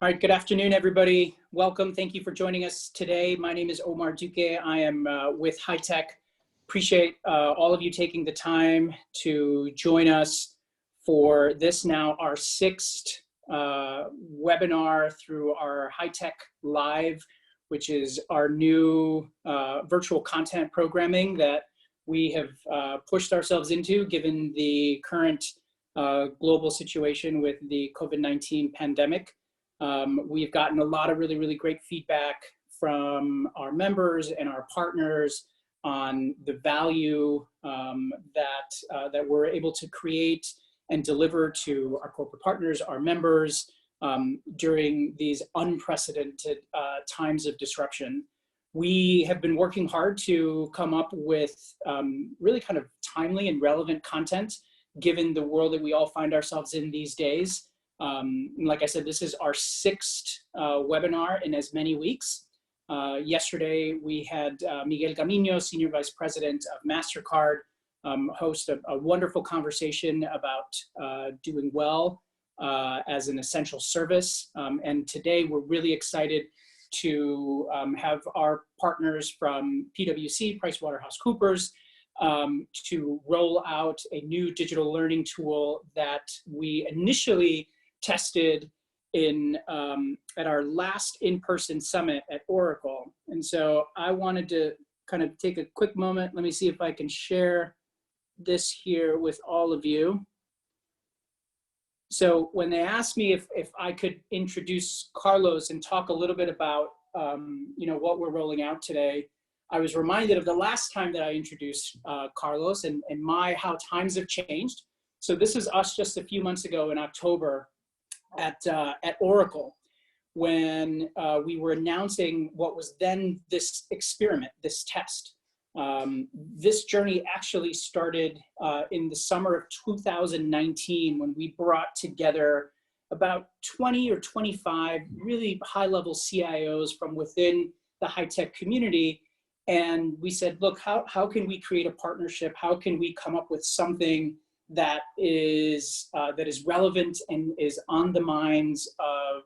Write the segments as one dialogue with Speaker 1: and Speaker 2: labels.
Speaker 1: All right, good afternoon, everybody. Welcome. Thank you for joining us today. My name is Omar Duque. I am with HITEC. Appreciate all of you taking the time to join us for this now, our sixth webinar through our HITEC Live, which is our new virtual content programming that we have pushed ourselves into given the current global situation with the COVID-19 pandemic. We've gotten a lot of really great feedback from our members and our partners on the value that we're able to create and deliver to our corporate partners, our members, during these unprecedented times of disruption. We have been working hard to come up with really kind of timely and relevant content given the world that we all find ourselves in these days. Like I said, this is our sixth webinar in as many weeks. Yesterday, we had Miguel Camino, Senior Vice President of MasterCard, host a wonderful conversation about doing well as an essential service. And today, we're really excited to have our partners from PwC, PricewaterhouseCoopers, to roll out a new digital learning tool that we initially tested in at our last in-person summit at Oracle. And so I wanted to kind of take a quick moment. Let me see if I can share this here with all of you. So when they asked me if I could introduce Carlos and talk a little bit about what we're rolling out today, I was reminded of the last time that I introduced Carlos and how times have changed. So this is us just a few months ago in October at Oracle, when we were announcing what was then this experiment, this test. This journey actually started in the summer of 2019 when we brought together about 20 or 25 really high-level CIOs from within the HITEC community. And we said, look, how can we create a partnership? How can we come up with something that is relevant and is on the minds of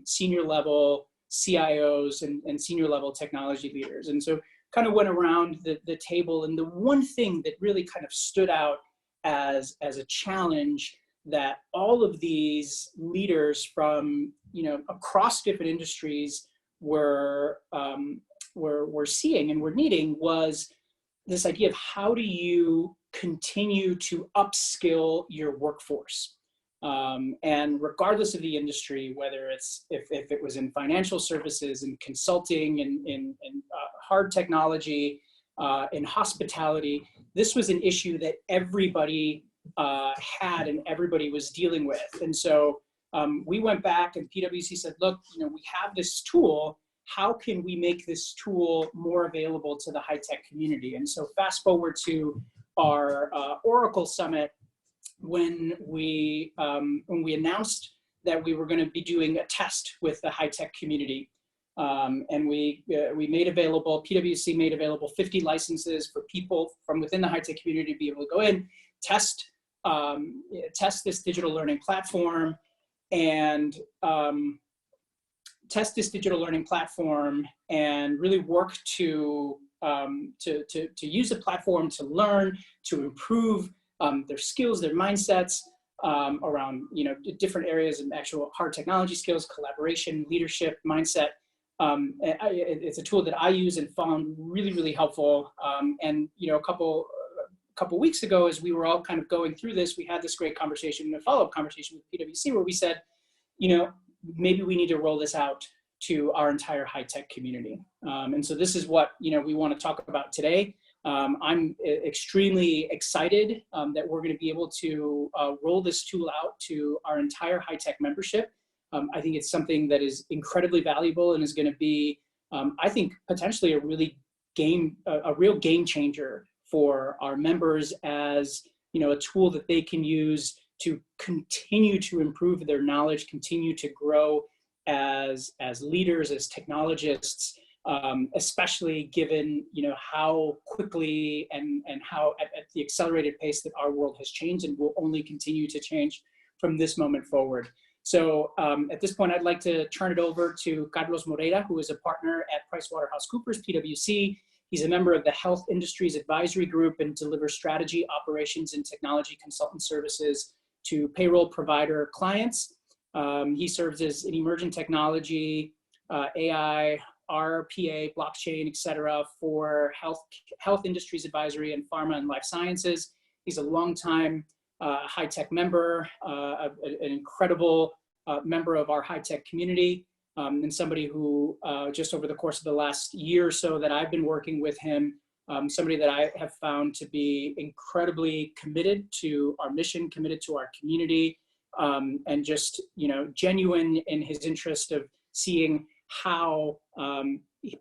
Speaker 1: senior level CIOs and senior level technology leaders? And so kind of went around the table, and the one thing that really kind of stood out as a challenge that all of these leaders from across different industries were seeing and were needing was this idea of how do you continue to upskill your workforce. And regardless of the industry, whether it's if it was in financial services and consulting and in hard technology, in hospitality, this was an issue that everybody had and everybody was dealing with. And so we went back and PwC said, look, we have this tool. How can we make this tool more available to the HITEC community? And so fast forward to our Oracle Summit, when we announced that we were going to be doing a test with the HITEC community. And we made available, PwC made available 50 licenses for people from within the HITEC community to be able to go in, test this digital learning platform, and really work to use the platform to learn, to improve their skills, their mindsets around different areas of actual hard technology skills, collaboration, leadership, mindset. It's a tool that I use and found really helpful. And a couple weeks ago, as we were all kind of going through this, we had this great conversation, a follow-up conversation with PwC, where we said, maybe we need to roll this out to our entire HITEC community. And so this is what we want to talk about today. I'm extremely excited that we're going to be able to roll this tool out to our entire HITEC membership. I think it's something that is incredibly valuable and is going to be, I think, potentially a real game changer for our members as a tool that they can use to continue to improve their knowledge, continue to grow as leaders, as technologists, especially given how quickly and how at the accelerated pace that our world has changed and will only continue to change from this moment forward. So at this point, I'd like to turn it over to Carlos Moreira, who is a partner at PricewaterhouseCoopers, PwC. He's a member of the Health Industries Advisory Group and delivers strategy, operations, and technology consultant services to payroll provider clients. He serves as an emerging technology, AI, RPA, blockchain, et cetera, for health industries advisory and pharma and life sciences. He's a longtime HITEC member, an incredible member of our HITEC community, and somebody who just over the course of the last year or so that I've been working with him, somebody that I have found to be incredibly committed to our mission, committed to our community, and just, you know, genuine in his interest of seeing how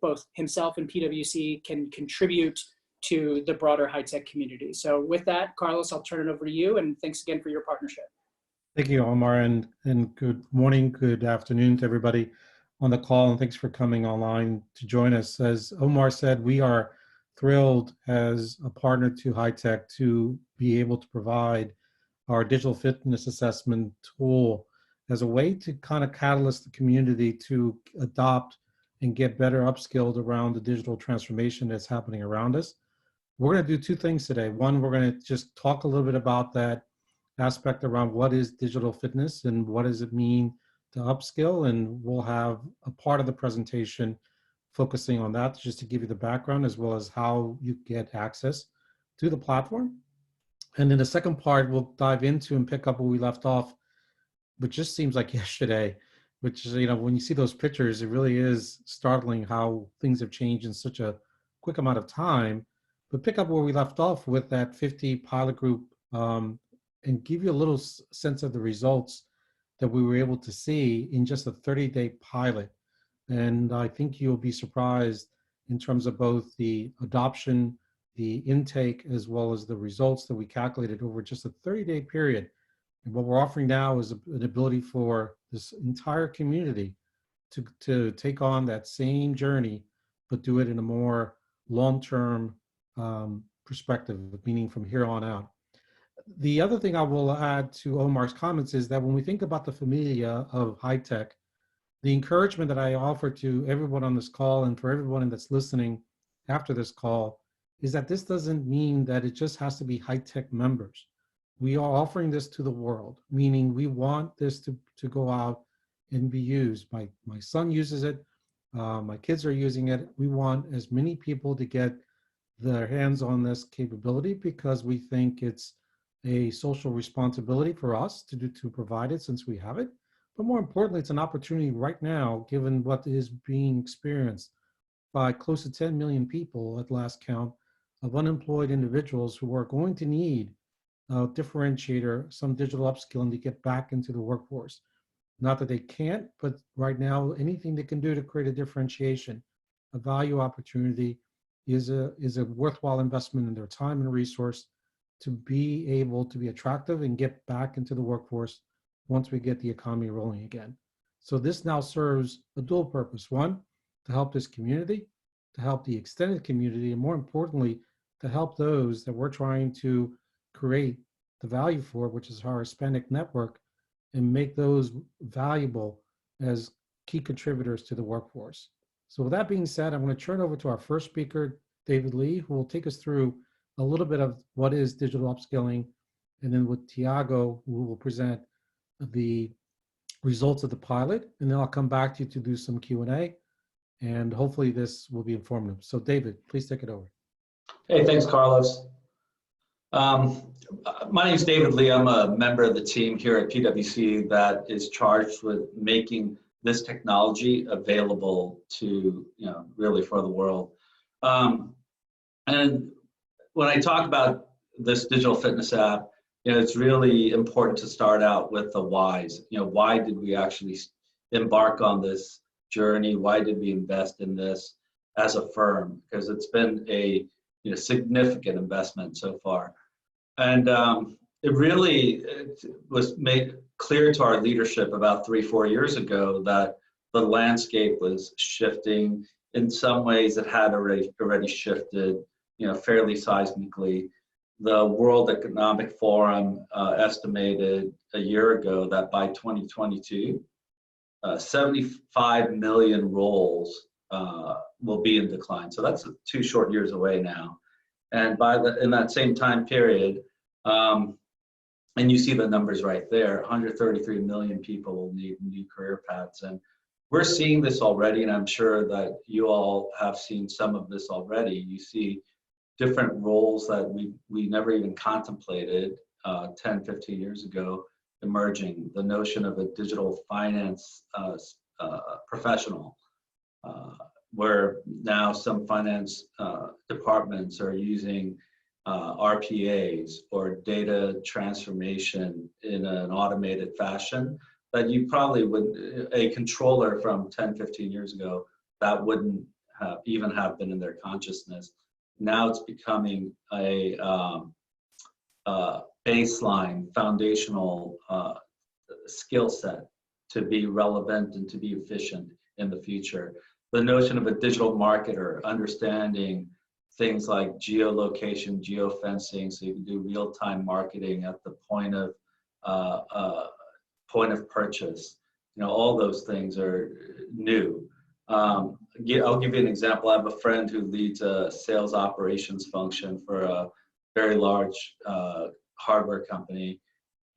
Speaker 1: both himself and PwC can contribute to the broader HITEC community. So with that, Carlos, I'll turn it over to you, and thanks again for your partnership.
Speaker 2: Thank you, Omar, and good morning, good afternoon to everybody on the call, and thanks for coming online to join us. As Omar said, we are thrilled as a partner to HITEC to be able to provide our digital fitness assessment tool as a way to kind of catalyst the community to adopt and get better upskilled around the digital transformation that's happening around us. We're going to do two things today. One, we're going to just talk a little bit about that aspect around what is digital fitness and what does it mean to upskill, and we'll have a part of the presentation focusing on that just to give you the background as well as how you get access to the platform. And in the second part, we'll dive into and pick up where we left off, which just seems like yesterday, which is, you know, when you see those pictures, it really is startling how things have changed in such a quick amount of time. But pick up where we left off with that 50 pilot group and give you a little sense of the results that we were able to see in just a 30-day pilot. And I think you'll be surprised in terms of both the adoption, the intake, as well as the results that we calculated over just a 30-day period. And what we're offering now is an ability for this entire community to take on that same journey, but do it in a more long-term perspective, meaning from here on out. The other thing I will add to Omar's comments is that when we think about the familia of HITEC, the encouragement that I offer to everyone on this call and for everyone that's listening after this call is that this doesn't mean that it just has to be HITEC members. We are offering this to the world, meaning we want this to go out and be used. My son uses it. My kids are using it. We want as many people to get their hands on this capability because we think it's a social responsibility for us to provide it since we have it. But more importantly, it's an opportunity right now, given what is being experienced by close to 10 million people at last count of unemployed individuals who are going to need a differentiator, some digital upskilling to get back into the workforce. Not that they can't, but right now, anything they can do to create a differentiation, a value opportunity is a worthwhile investment in their time and resource to be able to be attractive and get back into the workforce once we get the economy rolling again. So this now serves a dual purpose. One, to help this community, to help the extended community, and more importantly, to help those that we're trying to create the value for, which is our Hispanic network, and make those valuable as key contributors to the workforce. So with that being said, I'm going to turn over to our first speaker, David Lee, who will take us through a little bit of what is digital upskilling, and then with Tiago, who will present the results of the pilot, and then I'll come back to you to do some Q&A, and hopefully this will be informative. So David, please take it over.
Speaker 3: Hey, thanks, Carlos. My name is David Lee. I'm a member of the team here at PwC that is charged with making this technology available to, really for the world. And when I talk about this digital fitness app, it's really important to start out with the whys. Why did we actually embark on this journey? Why did we invest in this as a firm? Because it's been a significant investment so far. And it was made clear to our leadership about 3-4 years ago that the landscape was shifting. In some ways, it had already shifted, fairly seismically. the World Economic Forum estimated a year ago that by 2022, 75 million roles will be in decline. So that's 2 short years away now. And in that same time period, and you see the numbers right there, 133 million people will need new career paths. And we're seeing this already, and I'm sure that you all have seen some of this already. You see different roles that we never even contemplated 10, 15 years ago emerging. The notion of a digital finance professional, where now some finance departments are using RPAs or data transformation in an automated fashion that you probably would, a controller from 10, 15 years ago, that wouldn't even have been in their consciousness. Now it's becoming a baseline, foundational skill set to be relevant and to be efficient in the future. The notion of a digital marketer, understanding things like geolocation, geofencing, so you can do real-time marketing at the point of purchase. You know, all those things are new. I'll give you an example. I have a friend who leads a sales operations function for a very large hardware company,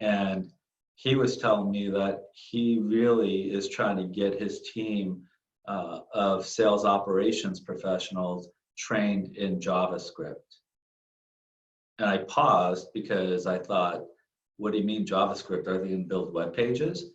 Speaker 3: and he was telling me that he really is trying to get his team of sales operations professionals trained in JavaScript. And I paused because I thought, what do you mean JavaScript? Are they going to build web pages?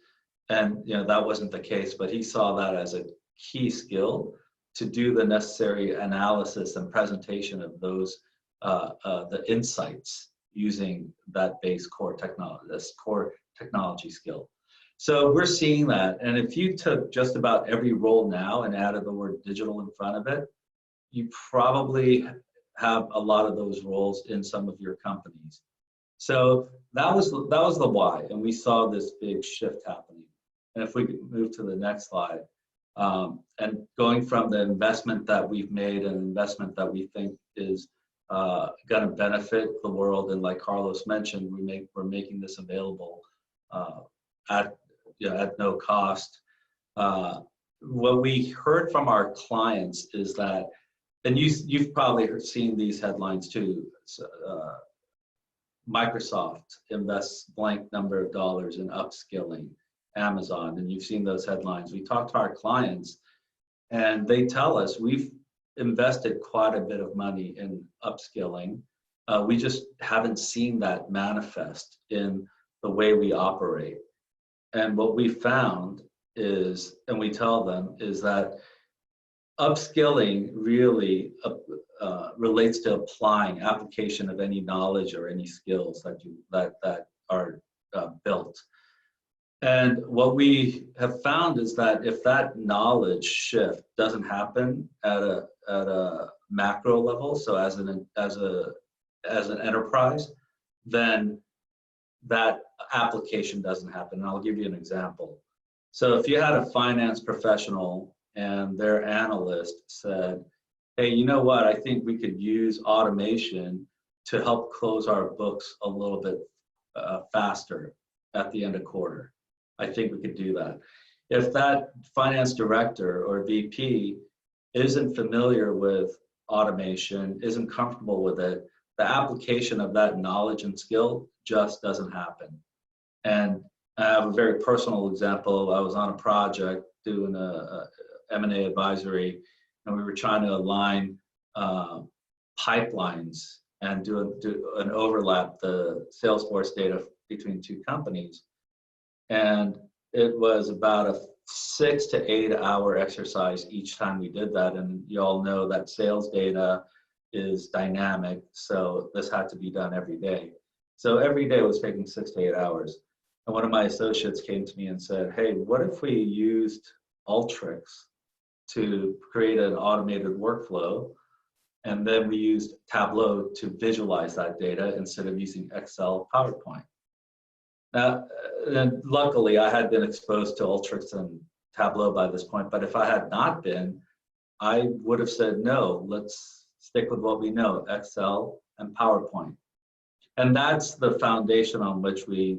Speaker 3: And you know, that wasn't the case, but he saw that as a key skill to do the necessary analysis and presentation of those the insights using that base core technology, this core technology skill. So we're seeing that, and if you took just about every role now and added the word digital in front of it, you probably have a lot of those roles in some of your companies. So that was the why, and we saw this big shift happening. And if we could move to the next slide, and going from the investment that we've made, an investment that we think is going to benefit the world, and like Carlos mentioned, we're making this available at no cost. What we heard from our clients is that, and you've probably seen these headlines too. Microsoft invests blank number of dollars in upskilling, Amazon, and you've seen those headlines. We talk to our clients, and they tell us we've invested quite a bit of money in upskilling. We just haven't seen that manifest in the way we operate. And what we found is, and we tell them, is that upskilling really relates to applying application of any knowledge or any skills that are built. And what we have found is that if that knowledge shift doesn't happen at a macro level, so as an enterprise, then that application doesn't happen. And I'll give you an example. So if you had a finance professional and their analyst said, hey, you know what, I think we could use automation to help close our books a little bit faster at the end of quarter. I think we could do that. If that finance director or VP isn't familiar with automation, isn't comfortable with it, the application of that knowledge and skill just doesn't happen. And I have a very personal example. I was on a project doing a M&A advisory, and we were trying to align pipelines and do an overlap, the Salesforce data between 2 companies. And it was about a 6 to 8 hour exercise each time we did that. And you all know that sales data is dynamic, so this had to be done every day. So every day was taking 6 to 8 hours. And one of my associates came to me and said, hey, what if we used Alteryx to create an automated workflow, and then we used Tableau to visualize that data instead of using Excel, PowerPoint? Now, and luckily, I had been exposed to Alteryx and Tableau by this point, but if I had not been, I would have said, no, let's stick with what we know, Excel and PowerPoint. And that's the foundation on which we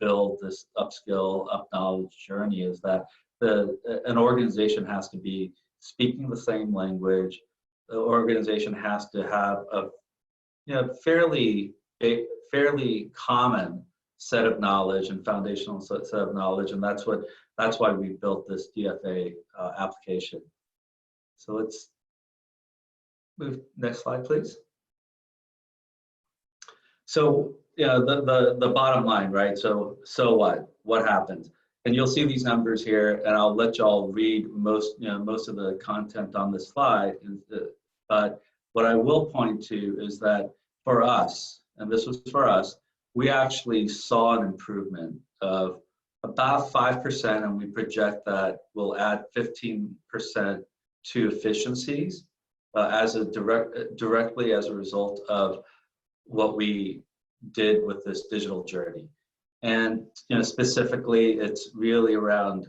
Speaker 3: build this upskill, up knowledge journey, is that an organization has to be speaking the same language. The organization has to have a fairly common set of knowledge and foundational set of knowledge, and that's why we built this DFA application. So let's move next slide, please. So the bottom line, right? So what happens? And you'll see these numbers here, and I'll let y'all read most of the content on this slide. But what I will point to is that for us, and this was for us, we actually saw an improvement of about 5%, and we project that we'll add 15% to efficiencies directly as a result of what we did with this digital journey. And specifically, it's really around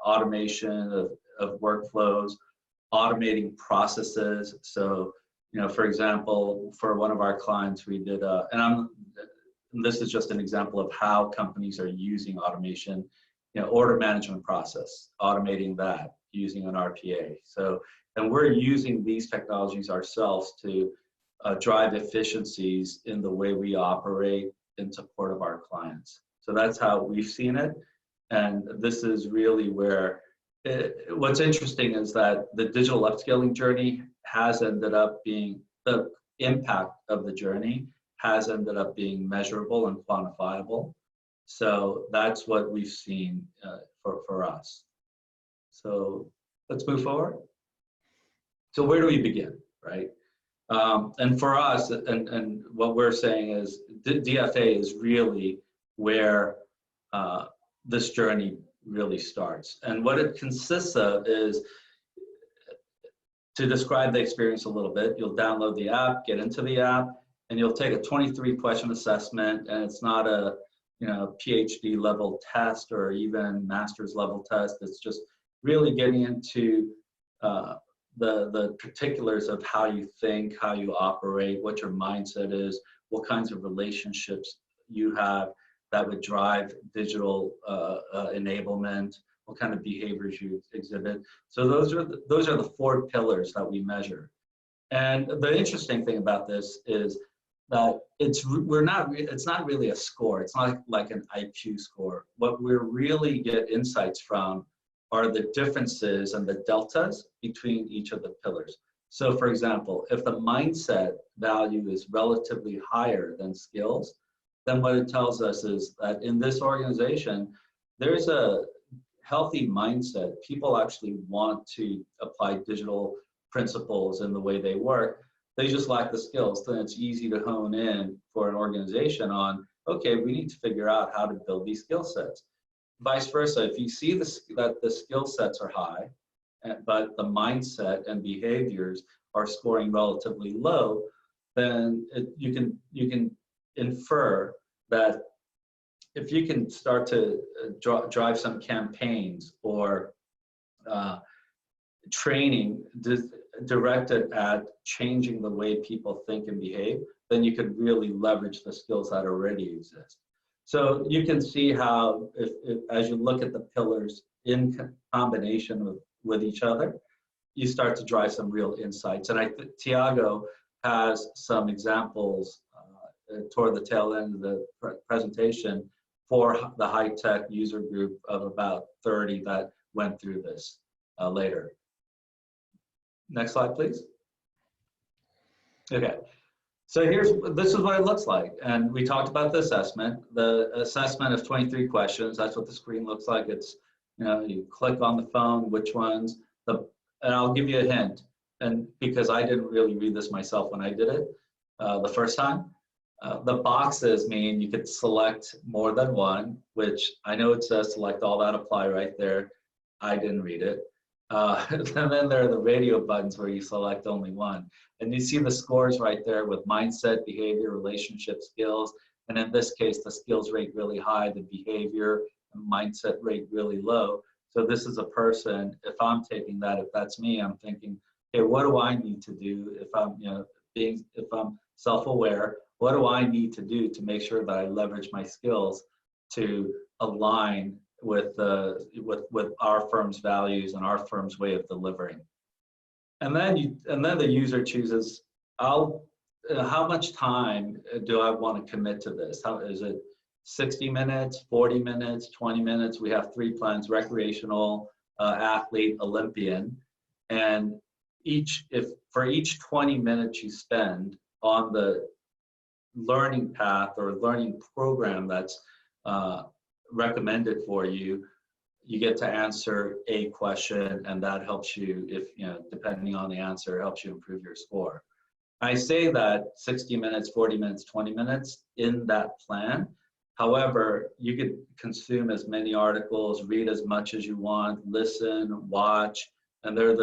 Speaker 3: automation of workflows, automating processes. So, for example, for one of our clients, we did and this is just an example of how companies are using automation, order management process, automating that using an RPA. So, and we're using these technologies ourselves to drive efficiencies in the way we operate in support of our clients. So that's how we've seen it. And this is really where, what's interesting is that the digital upskilling journey has ended up being, the impact of the journey has ended up being measurable and quantifiable. So that's what we've seen for us. So let's move forward. So where do we begin, right? And for us, and what we're saying is DFA is really where this journey really starts. And what it consists of is, to describe the experience a little bit, you'll download the app, get into the app, and you'll take a 23-question assessment, and it's not a PhD level test or even master's level test. It's just really getting into the particulars of how you think, how you operate, what your mindset is, what kinds of relationships you have that would drive digital enablement, what kind of behaviors you exhibit. So those are the 4 pillars that we measure. And the interesting thing about this is that it's not really a score. It's not like an IQ score. What we really get insights from are the differences and the deltas between each of the pillars. So for example, if the mindset value is relatively higher than skills, then what it tells us is that in this organization, there's a healthy mindset. People actually want to apply digital principles in the way they work. They just lack the skills. Then it's easy to hone in for an organization on, okay, we need to figure out how to build these skill sets. Vice versa, if you see that the skill sets are high, but the mindset and behaviors are scoring relatively low, then you can infer that if you can start to drive some campaigns or training directed at changing the way people think and behave, then you could really leverage the skills that already exist. So you can see how, as you look at the pillars in combination with each other, you start to drive some real insights. And I think Tiago has some examples toward the tail end of the presentation for the HITEC user group of about 30 that went through this later. Next slide, please. Okay. So this is what it looks like. And we talked about the assessment. The assessment of 23 questions, that's what the screen looks like. It's, you click on the phone, which ones, and I'll give you a hint. And because I didn't really read this myself when I did it the first time, the boxes mean you could select more than one, which I know it says select all that apply right there. I didn't read it. And then there are the radio buttons where you select only one. And you see the scores right there with mindset, behavior, relationship, skills. And in this case, the skills rate really high, the behavior and mindset rate really low. So this is a person, if I'm taking that, if that's me, I'm thinking, okay, what do I need to do if I'm, if I'm self-aware? What do I need to do to make sure that I leverage my skills to align with our firm's values and our firm's way of delivering? And then the user chooses, how much time do I want to commit to this? How is it? 60 minutes, 40 minutes, 20 minutes. We have 3 plans: recreational, athlete, Olympian. And for each 20 minutes you spend on the learning path or learning program that's recommended for you, you get to answer a question, and that helps you, depending on the answer, helps you improve your score. I say that 60 minutes, 40 minutes, 20 minutes in that plan. However, you could consume as many articles, read as much as you want, listen, watch, and those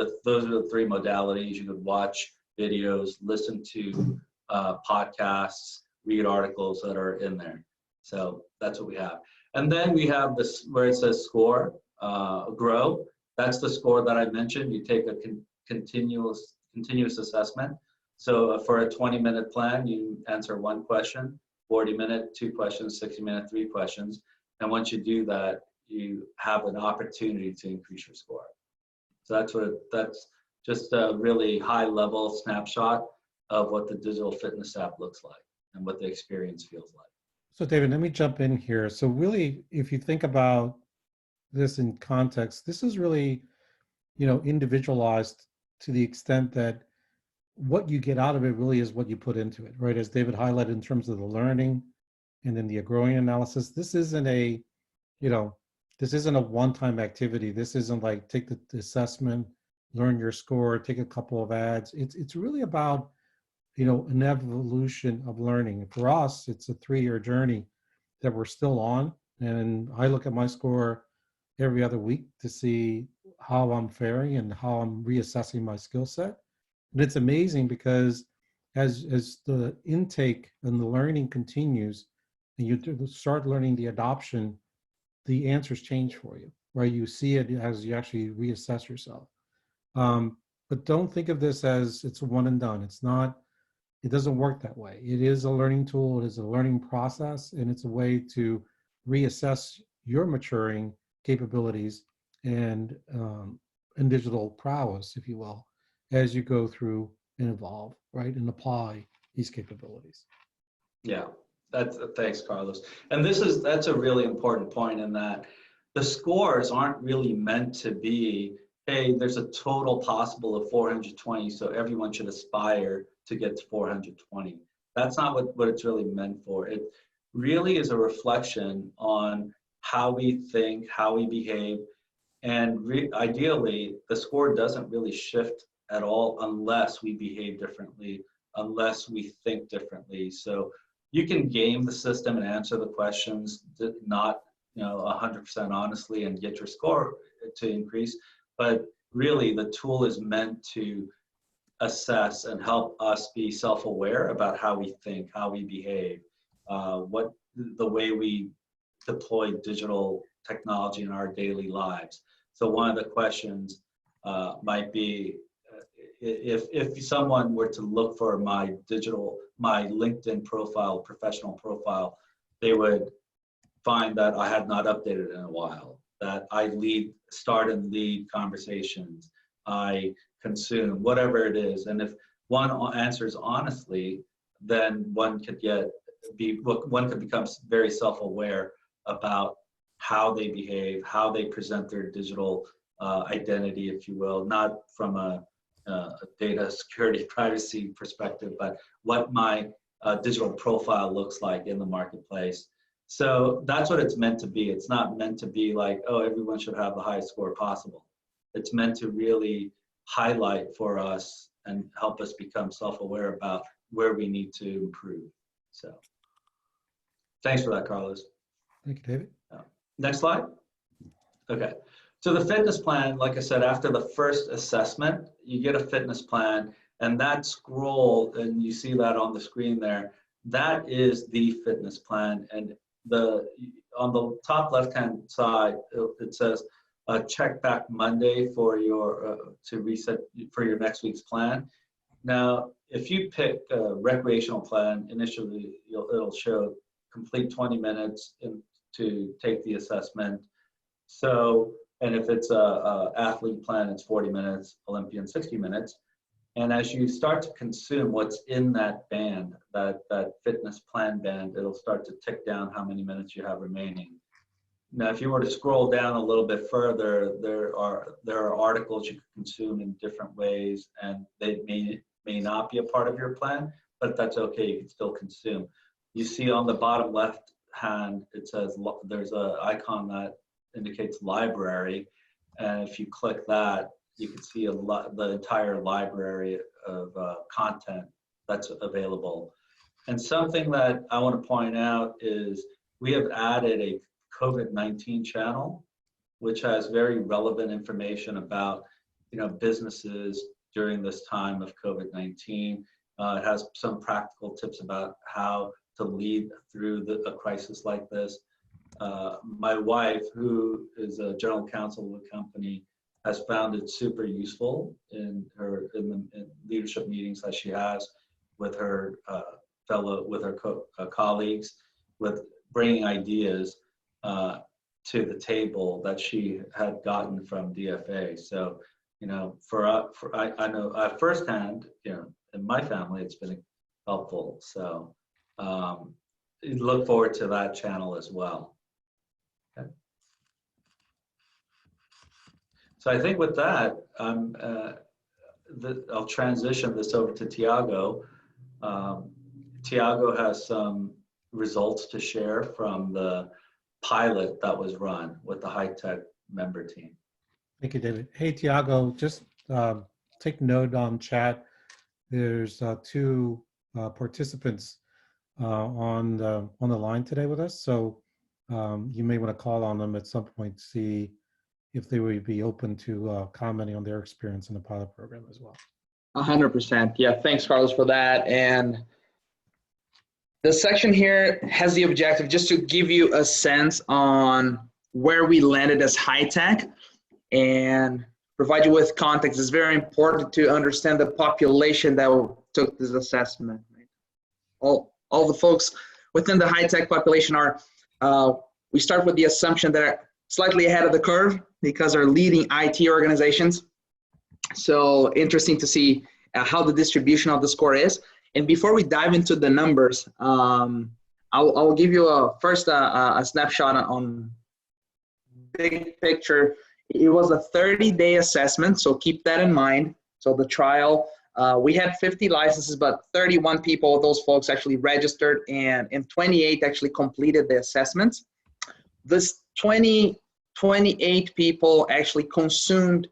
Speaker 3: are the 3 modalities. You could watch videos, listen to podcasts, read articles that are in there. So that's what we have. And then we have this where it says score, grow. That's the score that I mentioned. You take a continuous assessment. So for a 20-minute plan, you answer 1 question, 40-minute, 2 questions, 60-minute, 3 questions. And once you do that, you have an opportunity to increase your score. So that's just a really high-level snapshot of what the digital fitness app looks like and what the experience feels like.
Speaker 2: So David, let me jump in here. So really, if you think about this in context, this is really, individualized to the extent that what you get out of it really is what you put into it, right? As David highlighted in terms of the learning and then the growing analysis, this isn't a one-time activity. This isn't like take the assessment, learn your score, take a couple of ads. It's really about, an evolution of learning. For us, it's a 3-year journey that we're still on. And I look at my score every other week to see how I'm faring and how I'm reassessing my skill set. And it's amazing because as the intake and the learning continues and you start learning the adoption, the answers change for you, right? You see it as you actually reassess yourself. But don't think of this as it's a one and done. It's not. It doesn't work that way. It is a learning tool. It is a learning process, and it's a way to reassess your maturing capabilities and digital prowess, if you will, as you go through and evolve, right, and apply these capabilities.
Speaker 3: Yeah, thanks, Carlos. And that's a really important point in that the scores aren't really meant to be, hey, there's a total possible of 420, so everyone should aspire to get to 420. That's not what it's really meant for. It really is a reflection on how we think, how we behave, and ideally, the score doesn't really shift at all unless we behave differently, unless we think differently. So you can game the system and answer the questions not 100% honestly and get your score to increase, but really the tool is meant to assess and help us be self-aware about how we think, how we behave, what the way we deploy digital technology in our daily lives. So one of the questions might be, if someone were to look for my LinkedIn profile, professional profile, they would find that I had not updated in a while, that I start and lead conversations, I consume, whatever it is. And if one answers honestly, then one could become very self-aware about how they behave, how they present their digital identity, if you will, not from a data security privacy perspective, but what my digital profile looks like in the marketplace. So that's what it's meant to be. It's not meant to be like, oh, everyone should have the highest score possible. It's meant to really highlight for us and help us become self-aware about where we need to improve. So thanks for that, Carlos.
Speaker 2: Thank you, David.
Speaker 3: Next slide. Okay. So the fitness plan, like I said, after the first assessment, you get a fitness plan, and that scroll, and you see that on the screen there, that is the fitness plan. And on the top left-hand side, it says, check back Monday for your to reset for your next week's plan. Now, if you pick a recreational plan, initially it'll show complete 20 minutes to take the assessment. So, and if it's a athlete plan, it's 40 minutes, Olympian 60 minutes. And as you start to consume what's in that band, that fitness plan band, it'll start to tick down how many minutes you have remaining. Now, if you were to scroll down a little bit further, there are articles you can consume in different ways, and they may not be a part of your plan, but that's okay. You can still consume. You see on the bottom left hand, it says there's an icon that indicates library, and if you click that, you can see the entire library of content that's available. And something that I want to point out is we have added a COVID-19 channel, which has very relevant information about, businesses during this time of COVID-19. It has some practical tips about how to lead through a crisis like this. My wife, who is a general counsel of the company, has found it super useful in leadership meetings that she has with her colleagues, with bringing ideas to the table that she had gotten from DFA. So, I know firsthand, in my family, it's been helpful. So, look forward to that channel as well. Okay. So I think with that, I'll transition this over to Tiago. Tiago has some results to share from the pilot that was run with the HITEC member team.
Speaker 2: Thank you, David. Hey, Tiago, just take note on chat. There's two participants on the line today with us, so you may want to call on them at some point to see if they would be open to commenting on their experience in the pilot program as well.
Speaker 4: 100%. Yeah, thanks, Carlos, for that. And the section here has the objective just to give you a sense on where we landed as HITEC and provide you with context. It's very important to understand the population that took this assessment. Right? All the folks within the HITEC population are, we start with the assumption that are slightly ahead of the curve because they're leading IT organizations. So interesting to see how the distribution of the score is. And before we dive into the numbers, I'll give you first a snapshot on big picture. It was a 30-day assessment, so keep that in mind. So the trial, we had 50 licenses, but 31 people, those folks actually registered, and 28 actually completed the assessments. This 28 people actually consumed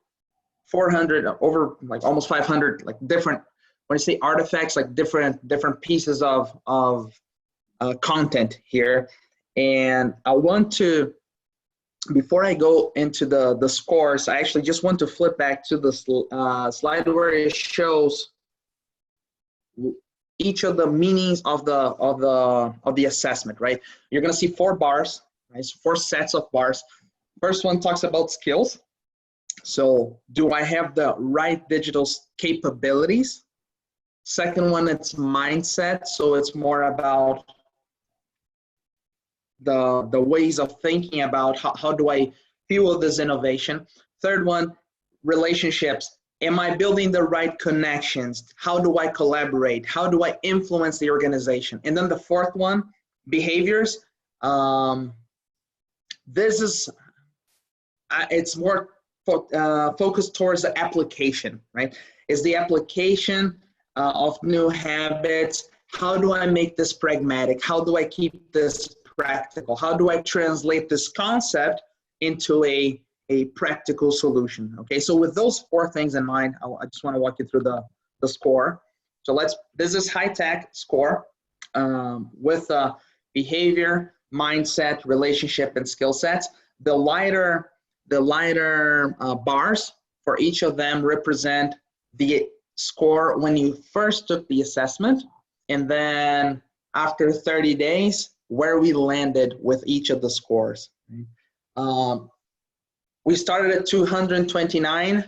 Speaker 4: 400, over like almost 500, like different, when I say artifacts, like different pieces of content here. And I want to, before I go into the scores, I actually just want to flip back to the slide where it shows each of the meanings of the assessment, right? You're gonna see 4 bars, right? So 4 sets of bars. First one talks about skills. So do I have the right digital capabilities? Second one, it's mindset. So it's more about the ways of thinking about how do I fuel this innovation. Third one, relationships. Am I building the right connections? How do I collaborate? How do I influence the organization? And then the fourth one, behaviors. This is, it's more focused towards the application, right? Is the application of new habits. How do I make this pragmatic? How do I keep this practical? How do I translate this concept into a practical solution? Okay, so with those 4 things in mind, I just want to walk you through the score. So this is HITEC score with behavior, mindset, relationship, and skill sets. The lighter bars for each of them represent the score when you first took the assessment, and then after 30 days, where we landed with each of the scores. We started at 229,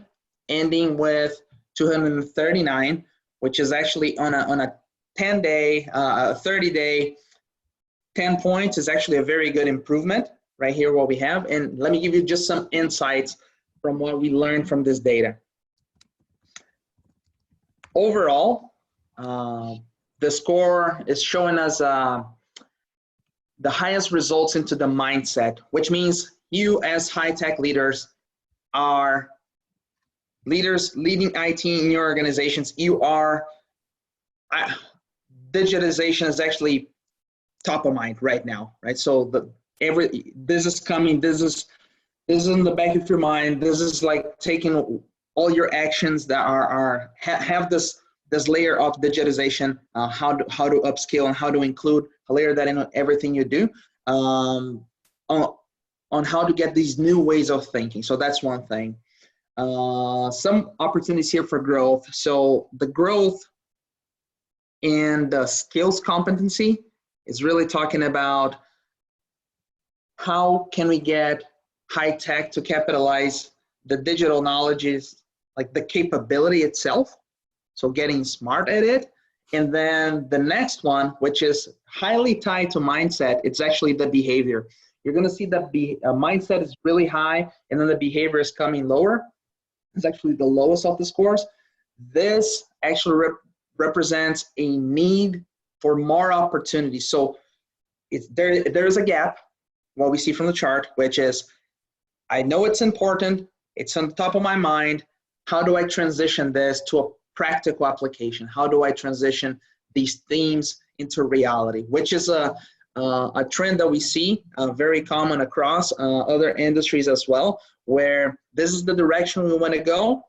Speaker 4: ending with 239. which is actually on a 10-day, 30-day, 10 points is actually a very good improvement right here, what we have. And let me give you just some insights from what we learned from this data. Overall, the score is showing us the highest results into the mindset, which means you as high-tech leaders are leaders leading IT in your organizations. You are, digitization is actually top of mind right now, right? So this is coming, this is in the back of your mind. This is like taking all your actions that have this layer of digitization, how to upskill and how to include, layer that in everything you do, on how to get these new ways of thinking. So that's one thing. Some opportunities here for growth. So the growth in the skills competency is really talking about how can we get high tech to capitalize the digital knowledges, like the capability itself. So getting smart at it. And then the next one, which is highly tied to mindset, it's actually the behavior. You're gonna see that the mindset is really high and then the behavior is coming lower. It's actually the lowest of the scores. This actually represents a need for more opportunities. So there is a gap, what we see from the chart, which is, I know it's important, it's on the top of my mind, how do I transition this to a practical application? How do I transition these themes into reality? Which is a trend that we see very common across other industries as well, where this is the direction we want to go.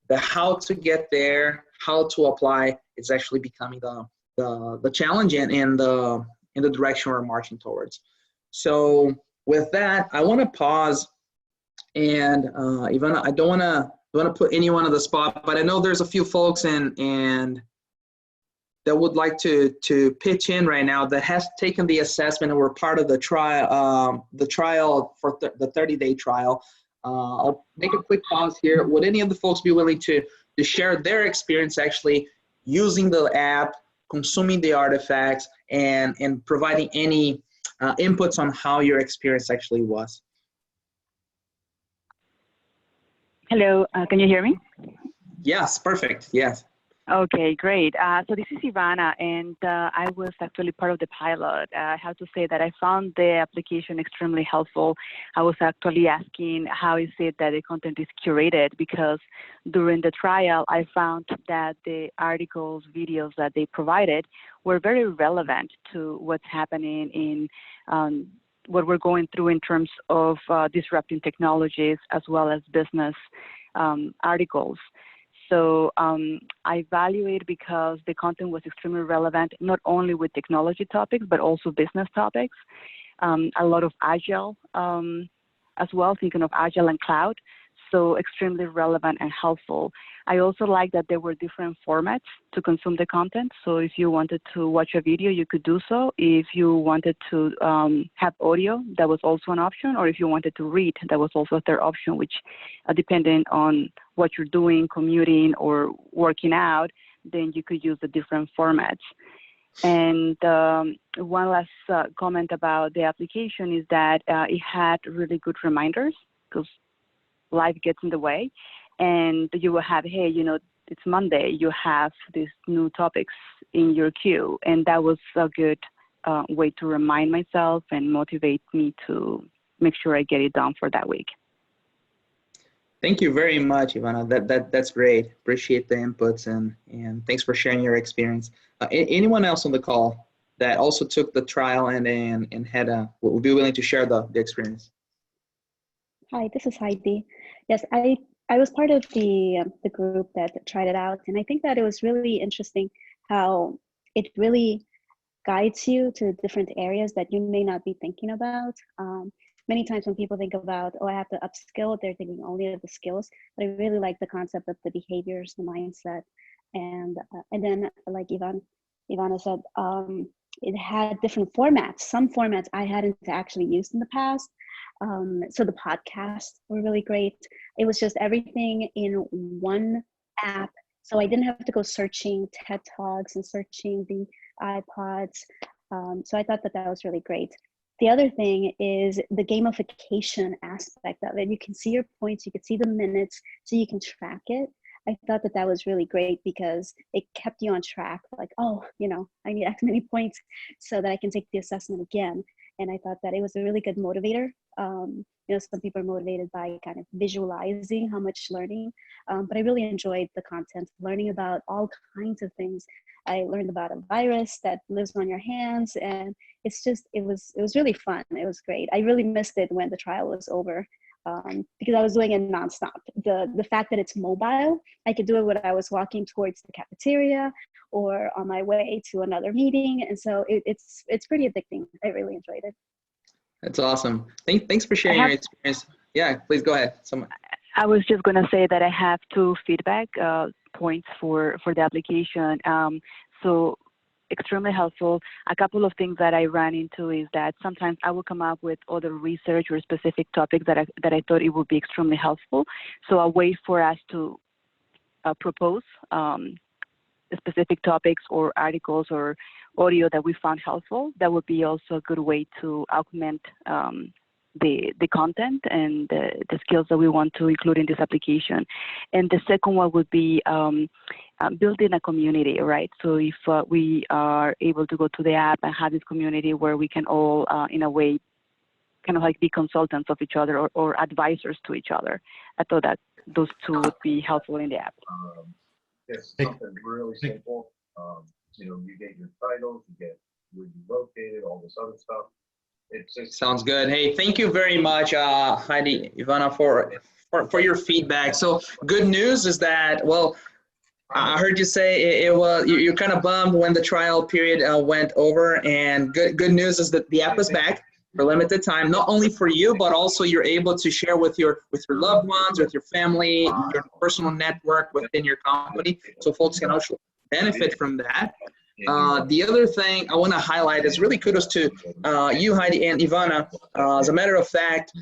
Speaker 4: The how to get there, how to apply, is actually becoming the challenge in the direction we're marching towards. So with that, I want to pause. And Ivana, I don't want to put anyone on the spot, but I know there's a few folks and that would like to pitch in right now that has taken the assessment and were part of the trial for the 30-day trial. I'll make a quick pause here. Would any of the folks be willing to share their experience actually using the app, consuming the artifacts, and providing any inputs on how your experience actually was?
Speaker 5: Hello, can you hear me?
Speaker 4: Yes, perfect, yes.
Speaker 5: Okay, great. So this is Ivana, and I was actually part of the pilot. I have to say that I found the application extremely helpful. I was actually asking how is it that the content is curated, because during the trial, I found that the articles, videos that they provided were very relevant to what's happening in what we're going through in terms of disrupting technologies as well as business articles. So I value it because the content was extremely relevant, not only with technology topics, but also business topics. A lot of Agile as well, thinking of Agile and cloud. So extremely relevant and helpful. I also like that there were different formats to consume the content. So if you wanted to watch a video, you could do so. If you wanted to have audio, that was also an option. Or if you wanted to read, that was also a third option, which depending on what you're doing, commuting or working out, then you could use the different formats. And one last comment about the application is that it had really good reminders, because life gets in the way, and you will have, hey, you know, it's Monday, you have these new topics in your queue, and that was a good way to remind myself and motivate me to make sure I get it done for that week.
Speaker 4: Thank you very much, Ivana. That's great. Appreciate the inputs and thanks for sharing your experience. Anyone else on the call that also took the trial and had would be willing to share the experience?
Speaker 6: Hi, this is Heidi. Yes, I was part of the group that tried it out, and I think that it was really interesting how it really guides you to different areas that you may not be thinking about. Many times when people think about, oh, I have to upskill, they're thinking only of the skills, but I really like the concept of the behaviors, the mindset, and then like Ivana said, it had different formats. Some formats I hadn't actually used in the past. So the podcasts were really great. It was just everything in one app. So I didn't have to go searching TED Talks and searching the iPods. So I thought that that was really great. The other thing is the gamification aspect of it. You can see your points, you can see the minutes, so you can track it. I thought that that was really great because it kept you on track. Like, oh, you know, I need X many points so that I can take the assessment again. And I thought that it was a really good motivator. You know, some people are motivated by kind of visualizing how much learning, but I really enjoyed the content, learning about all kinds of things. I learned about a virus that lives on your hands, and it's just, it was really fun. It was great. I really missed it when the trial was over. Because I was doing it nonstop. The fact that it's mobile, I could do it when I was walking towards the cafeteria or on my way to another meeting. And so it's pretty addicting. I really enjoyed it.
Speaker 4: That's awesome. Thanks for sharing your experience. Yeah, please go ahead.
Speaker 5: I was just going to say that I have 2 feedback points for the application. So extremely helpful. A couple of things that I ran into is that sometimes I will come up with other research or specific topics that I thought it would be extremely helpful. So a way for us to propose specific topics or articles or audio that we found helpful, that would be also a good way to augment the content and the skills that we want to include in this application. And the second one would be building a community, right? So if we are able to go to the app and have this community where we can all, in a way, kind of like be consultants of each other or advisors to each other. I thought that those 2 would be helpful in the app.
Speaker 7: It's something really simple. You know, you get your titles, you get where you're located, all this other stuff. It just
Speaker 4: Sounds good. Hey, thank you very much, Heidi, Ivana, for your feedback. So good news is that, well, I heard you say it was, you're kind of bummed when the trial period went over, and good news is that the app is back for limited time, not only for you, but also you're able to share with your loved ones, with your family, your personal network within your company, so folks can also benefit from that. The other thing I want to highlight is really kudos to you, Heidi, and Ivana. As a matter of fact,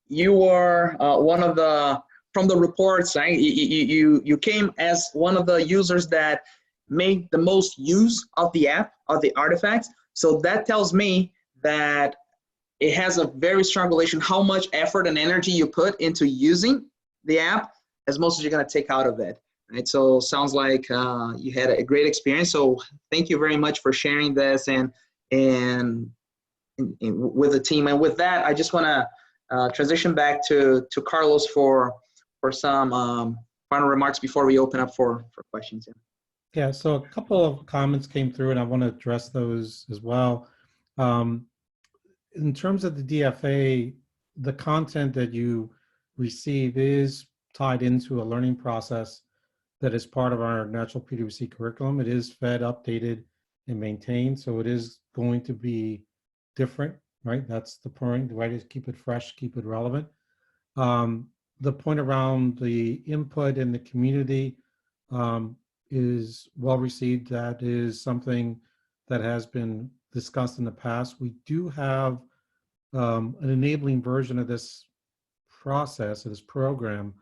Speaker 4: you are one of the, from the reports, right? You came as one of the users that made the most use of the app, of the artifacts. So that tells me that it has a very strong relation how much effort and energy you put into using the app as most as you're going to take out of it. Right, so sounds like you had a great experience. So thank you very much for sharing this and with the team. And with that, I just want to transition back to Carlos for some final remarks before we open up for questions.
Speaker 2: Yeah, so a couple of comments came through, and I want to address those as well. In terms of the DFA, the content that you receive is tied into a learning process that is part of our natural PwC curriculum. It is fed, updated, and maintained, so it is going to be different, right? That's the point, right? Is keep it fresh, keep it relevant. The point around the input in the community is well received. That is something that has been discussed in the past. We do have an enabling version of this process, of this program,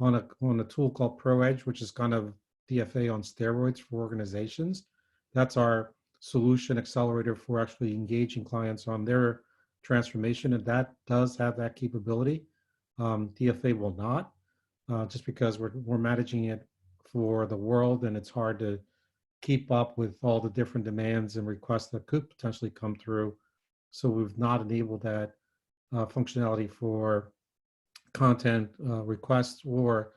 Speaker 2: on a tool called ProEdge, which is kind of DFA on steroids for organizations. That's our solution accelerator for actually engaging clients on their transformation, and that does have that capability. DFA will not, just because we're managing it for the world, and it's hard to keep up with all the different demands and requests that could potentially come through. So we've not enabled that functionality for content requests or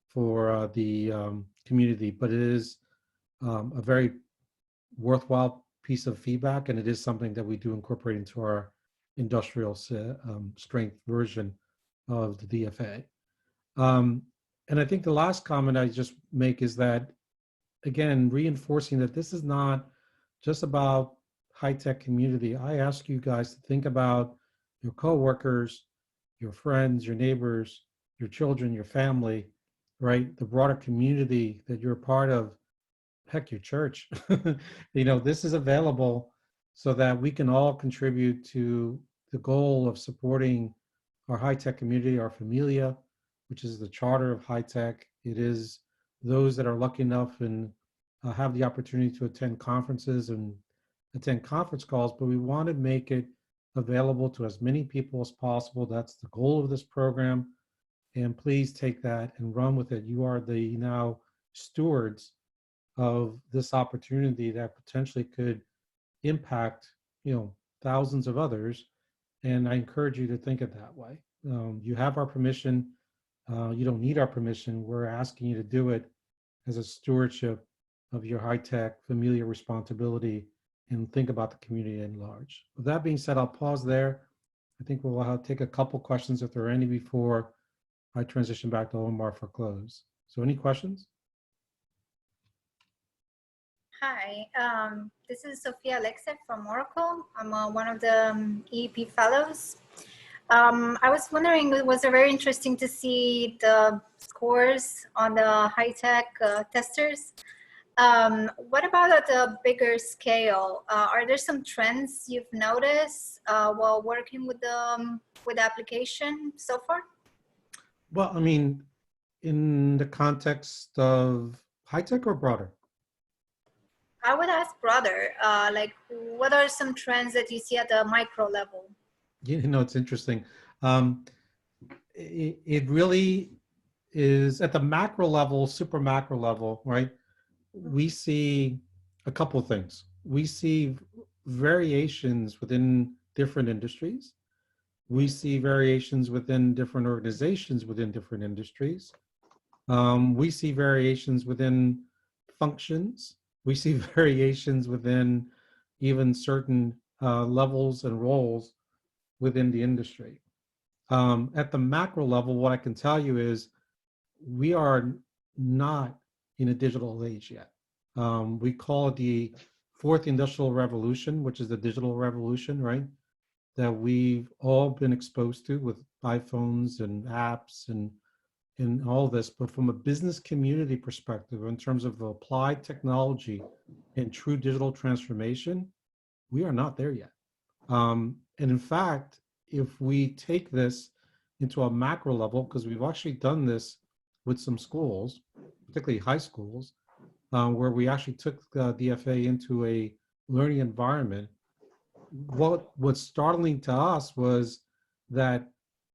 Speaker 2: for the community, but it is a very worthwhile piece of feedback, and it is something that we do incorporate into our industrial strength version of the DFA. And I think the last comment I just make is that, again, reinforcing that this is not just about high-tech community. I ask you guys to think about your coworkers, your friends, your neighbors, your children, your family, right? The broader community that you're a part of, heck, your church. You know, this is available so that we can all contribute to the goal of supporting our high-tech community, our familia, which is the charter of high-tech. It is those that are lucky enough and have the opportunity to attend conferences and attend conference calls, but we want to make it available to as many people as possible. That's the goal of this program. And please take that and run with it. You are the now stewards of this opportunity that potentially could impact, thousands of others. And I encourage you to think it that way. You have our permission. You don't need our permission. We're asking you to do it as a stewardship of your HITEC familial responsibility and think about the community at large. With that being said, I'll pause there. I think we'll take a couple questions if there are any before I transition back to Omar for close. So any questions?
Speaker 8: Hi, this is Sofia Alexev from Oracle. I'm one of the EEP fellows. I was wondering, it was very interesting to see the scores on the HITEC testers. What about at a bigger scale? Are there some trends you've noticed while working with the application so far?
Speaker 2: Well, I mean, in the context of HITEC or broader?
Speaker 8: I would ask broader, like what are some trends that you see at the micro level?
Speaker 2: It's interesting. It really is at the macro level, super macro level, right? We see a couple of things. We see variations within different industries. We see variations within different organizations within different industries. We see variations within functions. We see variations within even certain levels and roles within the industry. At the macro level, what I can tell you is we are not in a digital age yet. We call it the fourth industrial revolution, which is the digital revolution, right? That we've all been exposed to with iPhones and apps and all this. But from a business community perspective, in terms of applied technology and true digital transformation, we are not there yet. And in fact, if we take this into a macro level, because we've actually done this with some schools, particularly high schools, where we actually took the DFA into a learning environment, what was startling to us was that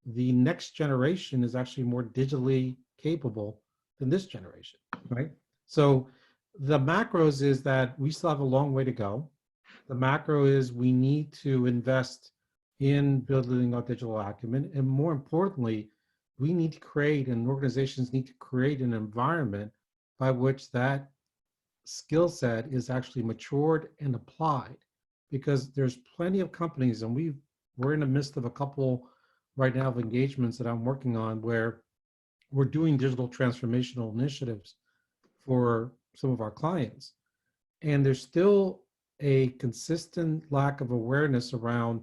Speaker 2: the next generation is actually more digitally capable than this generation, right? So the macros is that we still have a long way to go. The macro is we need to invest in building our digital acumen. And more importantly, we need to create, and organizations need to create an environment by which that skill set is actually matured and applied. Because there's plenty of companies, and we're in the midst of a couple right now of engagements that I'm working on where we're doing digital transformational initiatives for some of our clients. And there's still a consistent lack of awareness around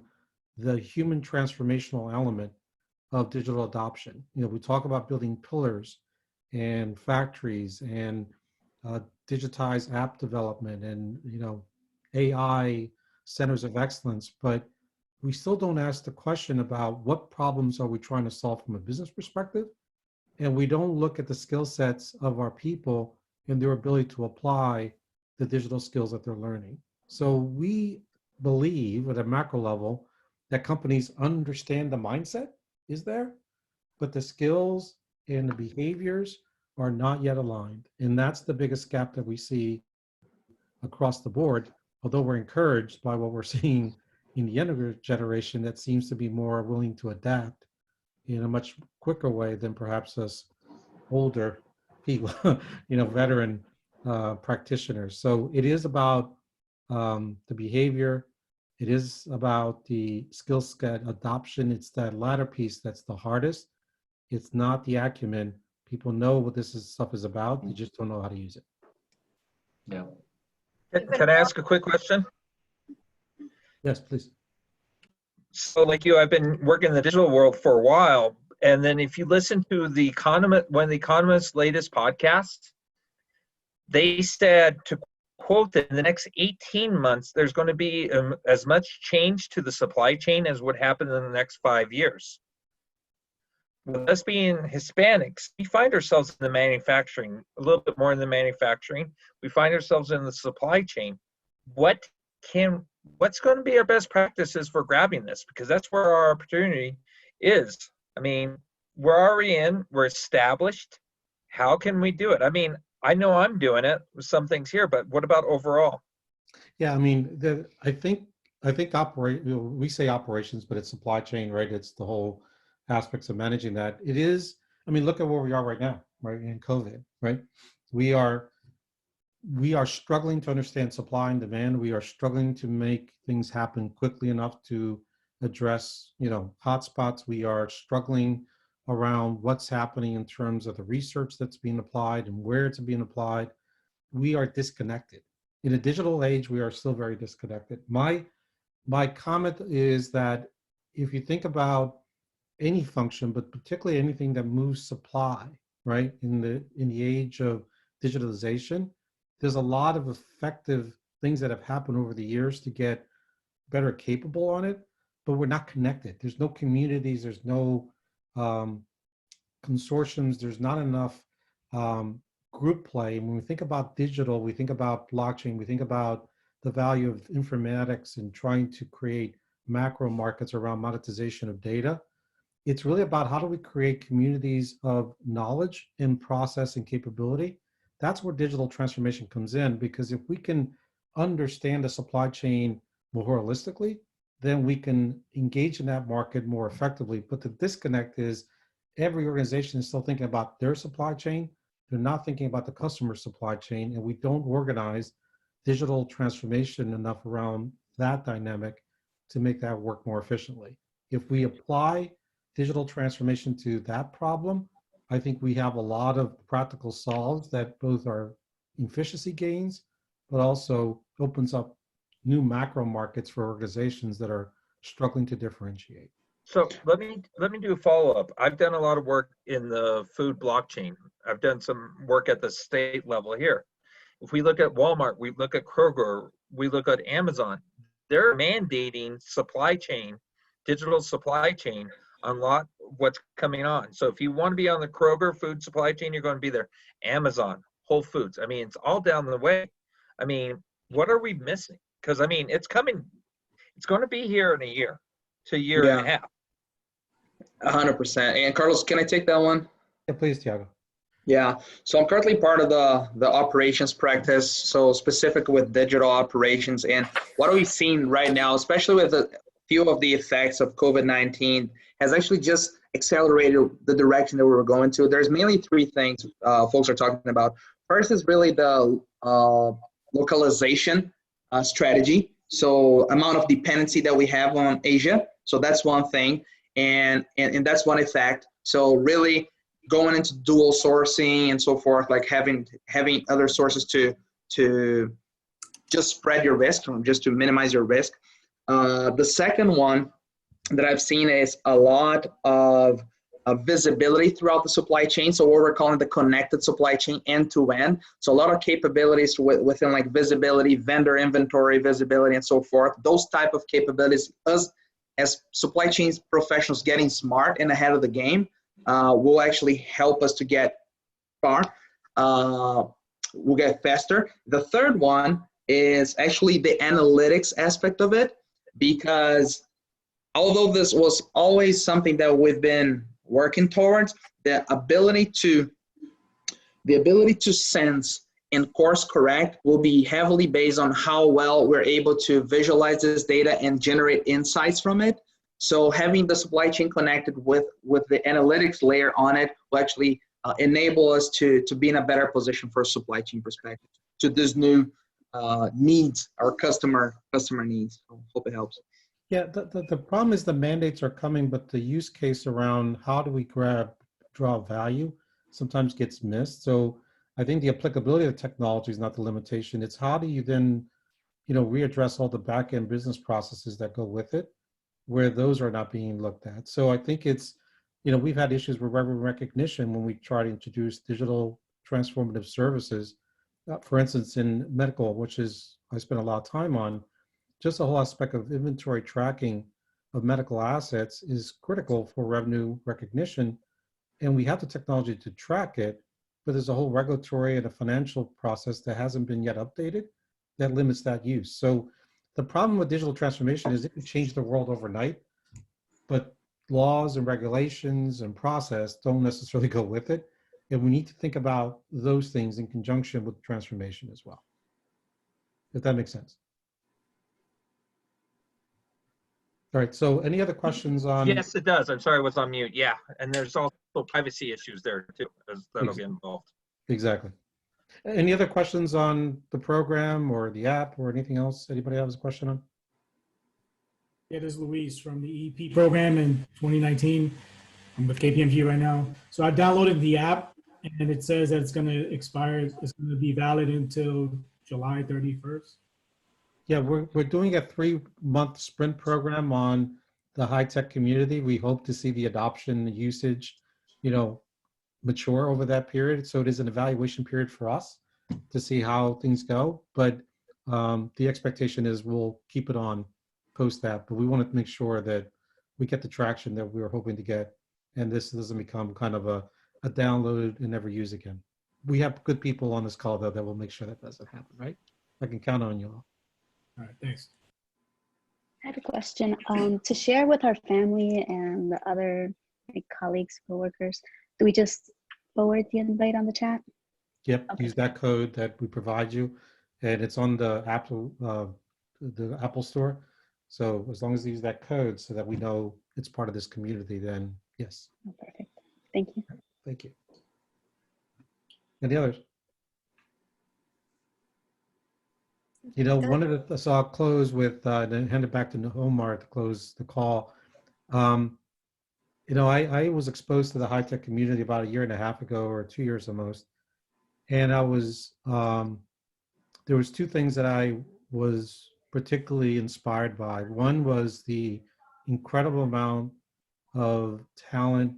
Speaker 2: the human transformational element of digital adoption. We talk about building pillars and factories and digitized app development and, AI centers of excellence, but we still don't ask the question about what problems are we trying to solve from a business perspective, and we don't look at the skill sets of our people and their ability to apply the digital skills that they're learning. So we believe at a macro level that companies understand the mindset is there, but the skills and the behaviors are not yet aligned. And that's the biggest gap that we see across the board, although we're encouraged by what we're seeing in the younger generation that seems to be more willing to adapt in a much quicker way than perhaps us older people, veteran practitioners. So it is about the behavior. It is about the skill set adoption. It's that latter piece that's the hardest. It's not the acumen. People know what stuff is about. They just don't know how to use it.
Speaker 3: Yeah.
Speaker 9: Can I ask a quick question?
Speaker 2: Yes, please.
Speaker 9: So like you, I've been working in the digital world for a while. And then if you listen to the Economist, one of the Economist's latest podcasts, they said, to quote, that in the next 18 months, there's going to be as much change to the supply chain as would happen in the next 5 years. with us being Hispanics, we find ourselves in the manufacturing, a little bit more in the manufacturing. We find ourselves in the supply chain. What's going to be our best practices for grabbing this? Because that's where our opportunity is. I mean, we're already in, we're established. How can we do it? I mean, I know I'm doing it with some things here, but what about overall?
Speaker 2: Yeah, I mean, I think we say operations, but it's supply chain, right? It's the whole aspects of managing that. It is, I mean, look at where we are right now, right? In COVID, right? We are struggling to understand supply and demand. We are struggling to make things happen quickly enough to address, hotspots. We are struggling around what's happening in terms of the research that's being applied and where it's being applied. We are disconnected. In a digital age, we are still very disconnected. My comment is that if you think about any function, but particularly anything that moves supply, right, in the age of digitalization, there's a lot of effective things that have happened over the years to get better capable on it, but we're not connected. There's no communities, there's no consortiums, there's not enough group play. When we think about digital, we think about blockchain, we think about the value of informatics and trying to create macro markets around monetization of data. It's really about how do we create communities of knowledge and process and capability. That's where digital transformation comes in, because if we can understand the supply chain more holistically, then we can engage in that market more effectively. But the disconnect is every organization is still thinking about their supply chain. They're not thinking about the customer supply chain, and we don't organize digital transformation enough around that dynamic to make that work more efficiently. If we apply digital transformation to that problem, I think we have a lot of practical solves that both are efficiency gains, but also opens up new macro markets for organizations that are struggling to differentiate.
Speaker 9: So let me do a follow-up. I've done a lot of work in the food blockchain. I've done some work at the state level here. If we look at Walmart, we look at Kroger, we look at Amazon, they're mandating supply chain, digital supply chain on what's coming on. So if you want to be on the Kroger food supply chain, you're going to be there. Amazon, Whole Foods. I mean, it's all down the way. I mean, what are we missing? Because I mean, it's coming. It's going to be here in a year to a year and a half.
Speaker 4: 100%. And Carlos, can I take that one?
Speaker 2: Yeah, please, Tiago.
Speaker 4: Yeah, so I'm currently part of the operations practice, so specific with digital operations. And what are we seeing right now, especially with a few of the effects of COVID-19, has actually just accelerated the direction that we were going to. There's mainly three things folks are talking about. First is really the localization strategy, so amount of dependency that we have on Asia. So that's one thing, and that's one effect. So really going into dual sourcing and so forth, like having other sources to just spread your risk, just to minimize your risk. The second one that I've seen is a lot of visibility throughout the supply chain. So what we're calling the connected supply chain, end to end. So a lot of capabilities within like visibility, vendor inventory visibility, and so forth. Those type of capabilities, us as supply chain professionals getting smart and ahead of the game, will actually help us to get far. We'll get faster. The third one is actually the analytics aspect of it, because although this was always something that we've been working towards, the ability to sense and course correct will be heavily based on how well we're able to visualize this data and generate insights from it. So having the supply chain connected with the analytics layer on it will actually enable us to be in a better position for a supply chain perspective to this new needs, our customer needs. So hope it helps.
Speaker 2: Yeah, the problem is the mandates are coming, but the use case around how do we draw value sometimes gets missed. So I think the applicability of technology is not the limitation. It's how do you then, readdress all the back-end business processes that go with it, where those are not being looked at. So I think it's, we've had issues with revenue recognition when we try to introduce digital transformative services. For instance, in medical, which is I spent a lot of time on, just the whole aspect of inventory tracking of medical assets is critical for revenue recognition, and we have the technology to track it, but there's a whole regulatory and a financial process that hasn't been yet updated that limits that use. So the problem with digital transformation is it can change the world overnight, but laws and regulations and process don't necessarily go with it. And we need to think about those things in conjunction with transformation as well, if that makes sense. All right, so any other questions on?
Speaker 9: Yes, it does. I'm sorry I was on mute. Yeah, and there's also privacy issues there too, that'll get involved.
Speaker 2: Exactly. Any other questions on the program or the app or anything else? Anybody has a question on?
Speaker 10: Yeah, this is Luis from the EP program in 2019. I'm with KPMG right now. So I downloaded the app and it says that it's going to expire. It's going to be valid until July 31st.
Speaker 2: Yeah, we're doing a 3-month sprint program on the HITEC community. We hope to see the adoption and usage, mature over that period. So it is an evaluation period for us to see how things go. But the expectation is we'll keep it on post that. But we want to make sure that we get the traction that we were hoping to get, and this doesn't become kind of a download and never use again. We have good people on this call though that will make sure that doesn't happen, right? I can count on you all.
Speaker 10: All right, thanks.
Speaker 6: I have a question to share with our family and the other colleagues, coworkers. Do we just forward the invite on the chat?
Speaker 2: Yep,
Speaker 6: Okay.
Speaker 2: use that code that we provide you, and it's on the Apple Store. So as long as you use that code so that we know it's part of this community, then yes.
Speaker 6: Oh, perfect. Thank you.
Speaker 2: Thank you. Any others? One of the, so I'll close with, then hand it back to Omar to close the call. I was exposed to the HITEC community about 1.5 years ago, or 2 years almost. And I was, there was 2 things that I was particularly inspired by. One was the incredible amount of talent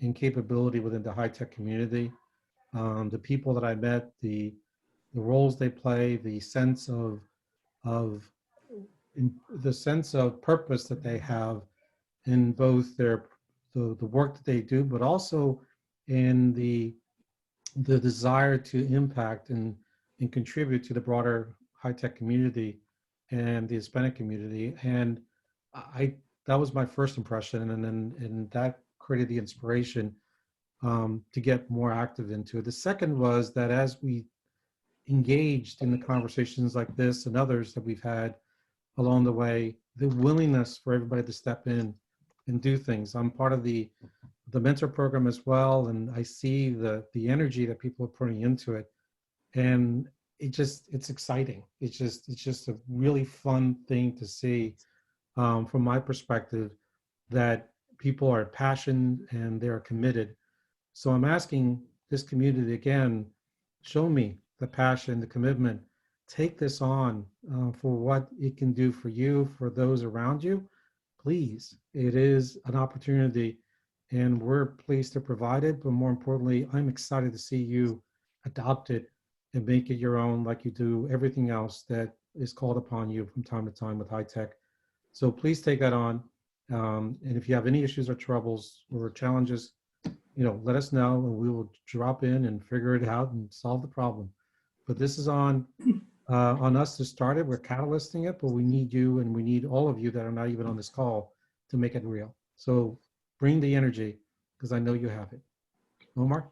Speaker 2: and capability within the HITEC community. The people that I met, the roles they play, the sense of purpose that they have in both the work that they do, but also in the desire to impact and contribute to the broader HITEC community and the Hispanic community. And that was my first impression, and that created the inspiration to get more active into it. The second was that as we engaged in the conversations like this and others that we've had along the way, the willingness for everybody to step in and do things. I'm part of the mentor program as well, and I see the energy that people are putting into it, and it's exciting. It's just a really fun thing to see from my perspective, that people are passionate and they're committed. So I'm asking this community again, show me the passion, the commitment, take this on for what it can do for you, for those around you. Please, it is an opportunity and we're pleased to provide it, but more importantly, I'm excited to see you adopt it and make it your own, like you do everything else that is called upon you from time to time with HITEC. So please take that on. And if you have any issues or troubles or challenges, let us know and we will drop in and figure it out and solve the problem. But this is on us to start it. We're catalysting it, but we need you and we need all of you that are not even on this call to make it real. So bring the energy, because I know you have it. Omar?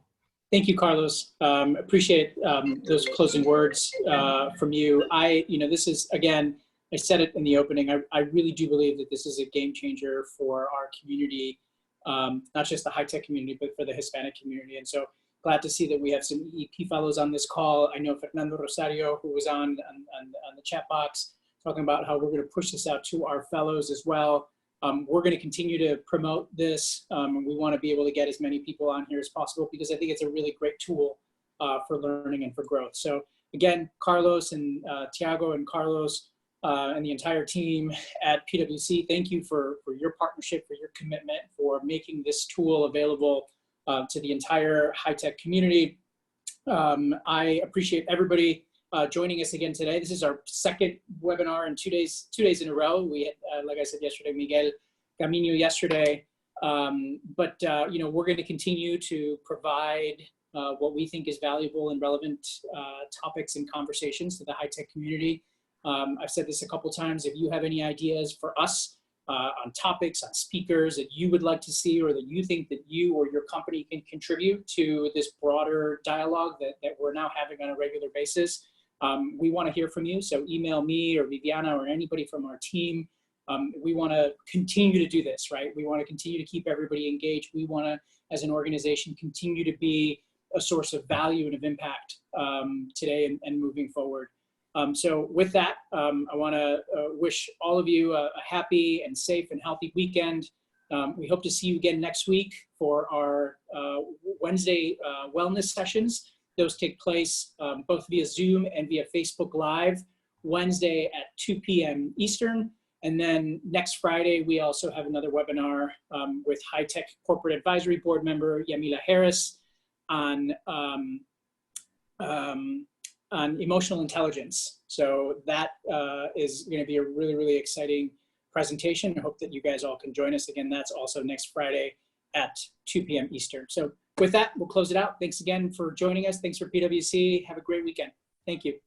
Speaker 1: Thank you, Carlos. Appreciate those closing words from you. This is, again, I said it in the opening, I really do believe that this is a game changer for our community, not just the HITEC community, but for the Hispanic community. And so glad to see that we have some EEP fellows on this call. I know Fernando Rosario, who was on the chat box, talking about how we're going to push this out to our fellows as well. We're going to continue to promote this, and we want to be able to get as many people on here as possible, because I think it's a really great tool for learning and for growth. So again, Carlos and Tiago and Carlos and the entire team at PwC, thank you for your partnership, for your commitment, for making this tool available to the entire HITEC community. I appreciate everybody joining us again today. This is our second webinar in 2 days in a row. We had, like I said yesterday, Miguel Camino yesterday, But we're going to continue to provide what we think is valuable and relevant topics and conversations to the HITEC community. I've said this a couple times. If you have any ideas for us on topics, on speakers that you would like to see, or that you think that you or your company can contribute to this broader dialogue that we're now having on a regular basis, we want to hear from you. So email me or Viviana or anybody from our team. We want to continue to do this, right? We want to continue to keep everybody engaged. We want to, as an organization, continue to be a source of value and of impact today and moving forward. So with that, I want to wish all of you a happy and safe and healthy weekend. We hope to see you again next week for our Wednesday wellness sessions. Those take place both via Zoom and via Facebook Live, Wednesday at 2 p.m. Eastern. And then next Friday, we also have another webinar with HITEC Corporate Advisory Board member Yamila Harris on emotional intelligence. So that is going to be a really, really exciting presentation. I hope that you guys all can join us. Again, that's also next Friday at 2 p.m. Eastern. So with that, we'll close it out. Thanks again for joining us. Thanks for PwC. Have a great weekend. Thank you.